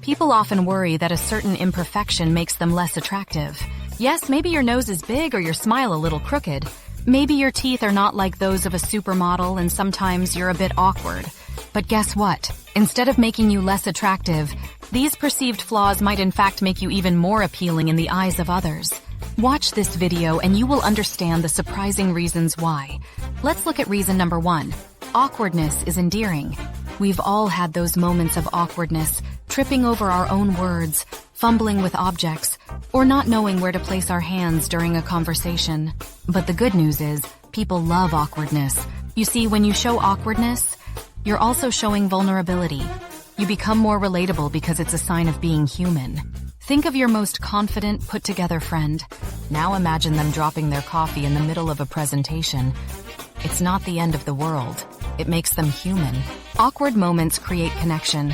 People often worry that a certain imperfection makes them less attractive. Yes, maybe your nose is big or your smile a little crooked. Maybe your teeth are not like those of a supermodel and sometimes you're a bit awkward. But guess what? Instead of making you less attractive, these perceived flaws might in fact make you even more appealing in the eyes of others. Watch this video and you will understand the surprising reasons why. Let's look at reason number 1. Awkwardness is endearing. We've all had those moments of awkwardness, tripping over our own words, fumbling with objects, or not knowing where to place our hands during a conversation. But the good news is, people love awkwardness. You see, when you show awkwardness, you're also showing vulnerability. You become more relatable because it's a sign of being human. Think of your most confident, put-together friend. Now imagine them dropping their coffee in the middle of a presentation. It's not the end of the world. It makes them human. Awkward moments create connection.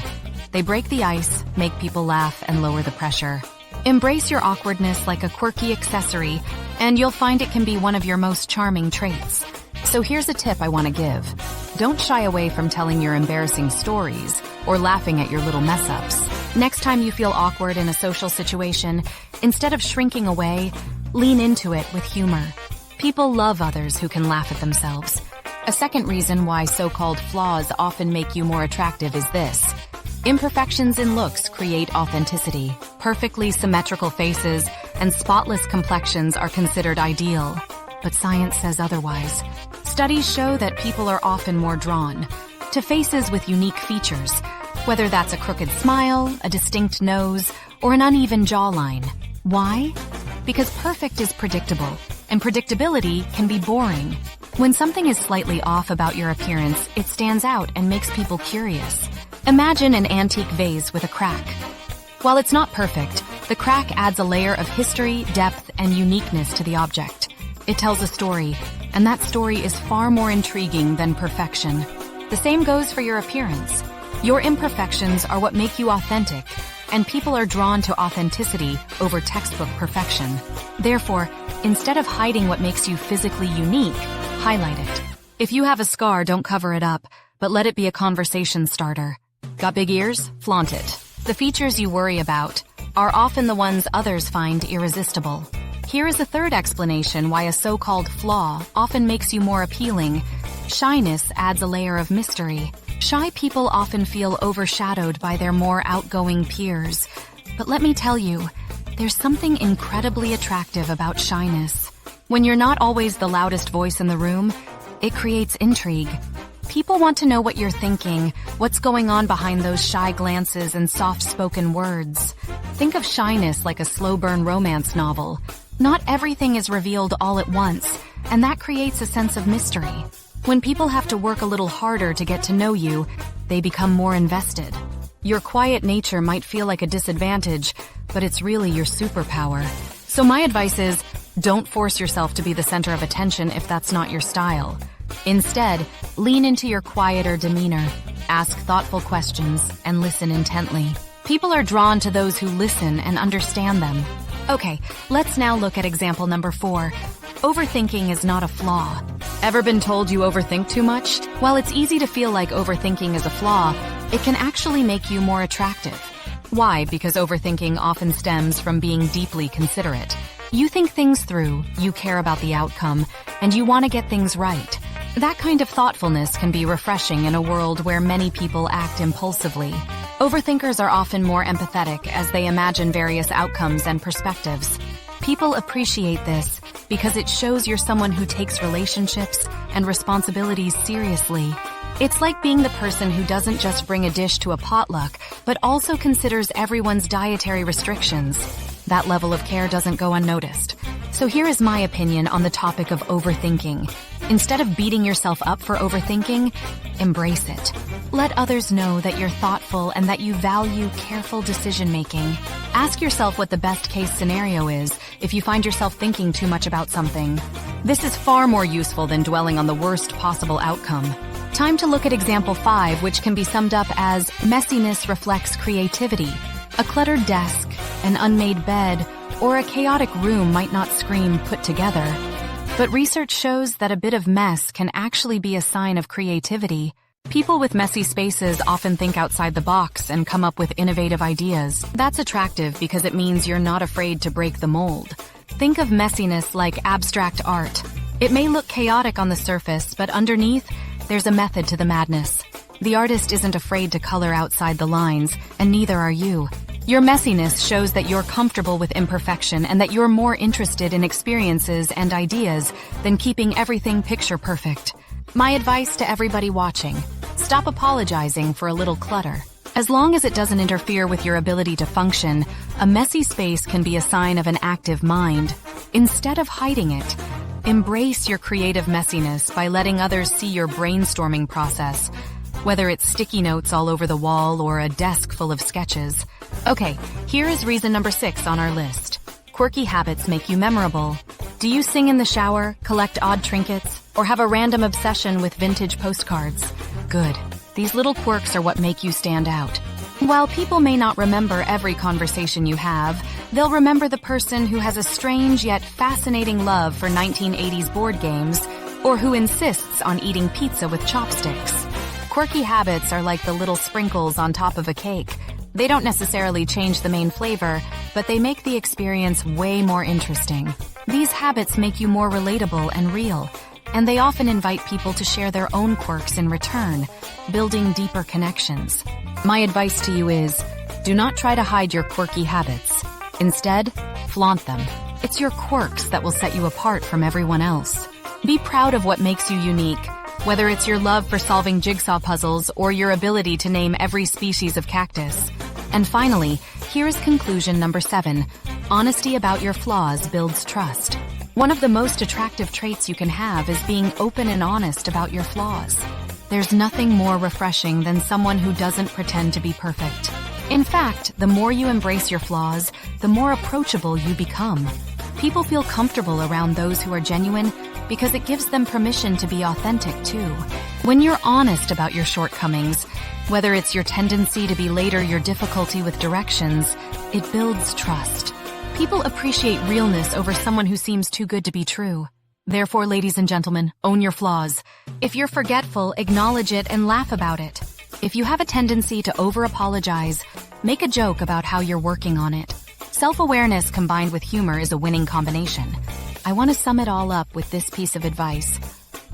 They break the ice, make people laugh, and lower the pressure. Embrace your awkwardness like a quirky accessory, and you'll find it can be one of your most charming traits. So here's a tip I want to give. Don't shy away from telling your embarrassing stories or laughing at your little mess-ups. Next time you feel awkward in a social situation, instead of shrinking away, lean into it with humor. People love others who can laugh at themselves. A second reason why so-called flaws often make you more attractive is this. Imperfections in looks create authenticity. Perfectly symmetrical faces and spotless complexions are considered ideal. But science says otherwise. Studies show that people are often more drawn to faces with unique features, whether that's a crooked smile, a distinct nose, or an uneven jawline. Why? Because perfect is predictable, and predictability can be boring. When something is slightly off about your appearance, it stands out and makes people curious. Imagine an antique vase with a crack. While it's not perfect, the crack adds a layer of history, depth, and uniqueness to the object. It tells a story, and that story is far more intriguing than perfection. The same goes for your appearance. Your imperfections are what make you authentic, and people are drawn to authenticity over textbook perfection. Therefore, instead of hiding what makes you physically unique, highlight it. If you have a scar, don't cover it up, but let it be a conversation starter. Got big ears? Flaunt it. The features you worry about are often the ones others find irresistible. Here is a third explanation why a so-called flaw often makes you more appealing. Shyness adds a layer of mystery. Shy people often feel overshadowed by their more outgoing peers. But let me tell you, there's something incredibly attractive about shyness. When you're not always the loudest voice in the room, it creates intrigue. People want to know what you're thinking, what's going on behind those shy glances and soft-spoken words. Think of shyness like a slow-burn romance novel. Not everything is revealed all at once, and that creates a sense of mystery. When people have to work a little harder to get to know you, they become more invested. Your quiet nature might feel like a disadvantage, but it's really your superpower. So my advice is, don't force yourself to be the center of attention if that's not your style. Instead, lean into your quieter demeanor, ask thoughtful questions, and listen intently. People are drawn to those who listen and understand them. Okay, let's now look at example number 4. Overthinking is not a flaw. Ever been told you overthink too much? While it's easy to feel like overthinking is a flaw, it can actually make you more attractive. Why? Because overthinking often stems from being deeply considerate. You think things through, you care about the outcome, and you want to get things right. That kind of thoughtfulness can be refreshing in a world where many people act impulsively. Overthinkers are often more empathetic as they imagine various outcomes and perspectives. People appreciate this because it shows you're someone who takes relationships and responsibilities seriously. It's like being the person who doesn't just bring a dish to a potluck, but also considers everyone's dietary restrictions. That level of care doesn't go unnoticed. So here is my opinion on the topic of overthinking. Instead of beating yourself up for overthinking, embrace it. Let others know that you're thoughtful and that you value careful decision-making. Ask yourself what the best-case scenario is if you find yourself thinking too much about something. This is far more useful than dwelling on the worst possible outcome. Time to look at example 5, which can be summed up as messiness reflects creativity. A cluttered desk, an unmade bed, or a chaotic room might not scream put together. But research shows that a bit of mess can actually be a sign of creativity. People with messy spaces often think outside the box and come up with innovative ideas. That's attractive because it means you're not afraid to break the mold. Think of messiness like abstract art. It may look chaotic on the surface, but underneath, there's a method to the madness. The artist isn't afraid to color outside the lines, and neither are you. Your messiness shows that you're comfortable with imperfection and that you're more interested in experiences and ideas than keeping everything picture perfect. My advice to everybody watching: stop apologizing for a little clutter. As long as it doesn't interfere with your ability to function, a messy space can be a sign of an active mind. Instead of hiding it, embrace your creative messiness by letting others see your brainstorming process, whether it's sticky notes all over the wall or a desk full of sketches. Okay, here is reason number 6 on our list. Quirky habits make you memorable. Do you sing in the shower, collect odd trinkets, or have a random obsession with vintage postcards? Good. These little quirks are what make you stand out. While people may not remember every conversation you have, they'll remember the person who has a strange yet fascinating love for 1980s board games, or who insists on eating pizza with chopsticks. Quirky habits are like the little sprinkles on top of a cake. They don't necessarily change the main flavor, but they make the experience way more interesting. These habits make you more relatable and real, and they often invite people to share their own quirks in return, building deeper connections. My advice to you is, do not try to hide your quirky habits. Instead, flaunt them. It's your quirks that will set you apart from everyone else. Be proud of what makes you unique, whether it's your love for solving jigsaw puzzles or your ability to name every species of cactus. And finally, here is conclusion number 7. Honesty about your flaws builds trust. One of the most attractive traits you can have is being open and honest about your flaws. There's nothing more refreshing than someone who doesn't pretend to be perfect. In fact, the more you embrace your flaws, the more approachable you become. People feel comfortable around those who are genuine because it gives them permission to be authentic too. When you're honest about your shortcomings, whether it's your tendency to be late or your difficulty with directions, it builds trust. People appreciate realness over someone who seems too good to be true. Therefore, ladies and gentlemen, own your flaws. If you're forgetful, acknowledge it and laugh about it. If you have a tendency to over-apologize, make a joke about how you're working on it. Self-awareness combined with humor is a winning combination. I want to sum it all up with this piece of advice.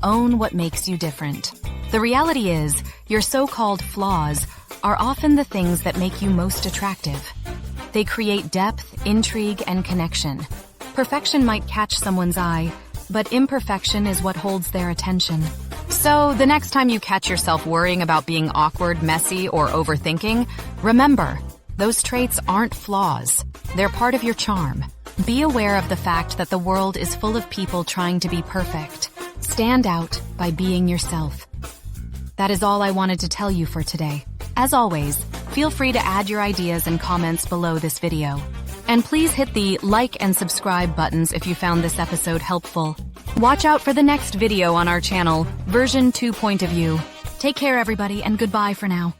Own what makes you different. The reality is, your so-called flaws are often the things that make you most attractive. They create depth, intrigue, and connection. Perfection might catch someone's eye, but imperfection is what holds their attention. So, the next time you catch yourself worrying about being awkward, messy, or overthinking, remember, those traits aren't flaws. They're part of your charm. Be aware of the fact that the world is full of people trying to be perfect. Stand out by being yourself. That is all I wanted to tell you for today. As always, feel free to add your ideas and comments below this video. And please hit the like and subscribe buttons if you found this episode helpful. Watch out for the next video on our channel, version 2 point of view. Take care everybody and goodbye for now.